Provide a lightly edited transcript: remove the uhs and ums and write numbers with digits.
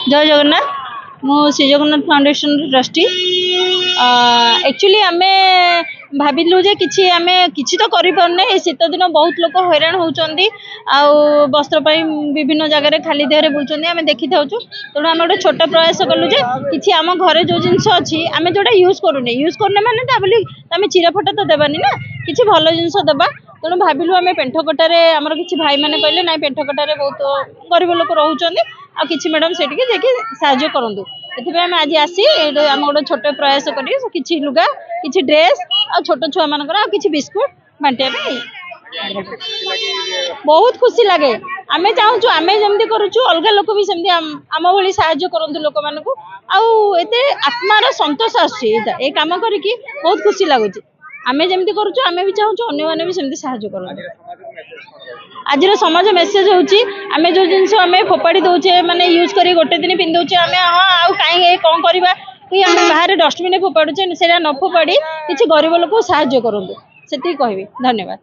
जय जगन्नाथ। मु Shri Jagannath foundation trustee. Actually आम भाविलु जे किछि आमे किछि तो करि परने ए शीत दिन बहुत लोग हैरान होउचंदी वस्त्र पाई विभिन्न जगह खाली देहरे बुलचंदी आमे देखि थाउछु। तेणु आम गोटे छोट प्रयास कलु जे किछि आम घरे जो जिनस अछि आमे जोटा यूज करने माने ता बोली आमे चिराफटा तो देबानी ना, किछि भलो जिनस देबा। तेणु भाविलु आमे पेंठकटारे आमर किछि भाई माने कहले नाइ पेंठकटारे बहुत गरीब लोक रहउचंदी आ किछि मैडम सेटिके जेकी साहाय्य करंदु। एथिबे हम आज आसी आम गोटे छोट प्रयास करी किछि लुगा किछि ड्रेस आ छोट छुआ मानकर आ किछि बिस्कुट बांटिया पे बहुत खुशी लगे। आमे चाहूँ आमे जमती करूँ अलग लोक भी सेमती आम भली साहाय्य करंतु लोक मानकु आउ एते आत्मार संतोष आसी ए काम करिकी बहुत खुशी लगुच। आमे जमती करूँ आमे भी चाहूँ अन्य माने भी सेमती साहाय्य करंतु। आज समाज मेसेज होची आमे जो जिनस आमे फोपाड़ी दउचे माने यूज करी गोटे दिन पिंदुचे आमे हां आउ काई कोन करबा कि आमे बाहर डस्टबिन फोपाडुचे सेरा न फोपाड़ी किछि गरीब लोक साहाय्य करंतु सेति कहबी। धन्यवाद।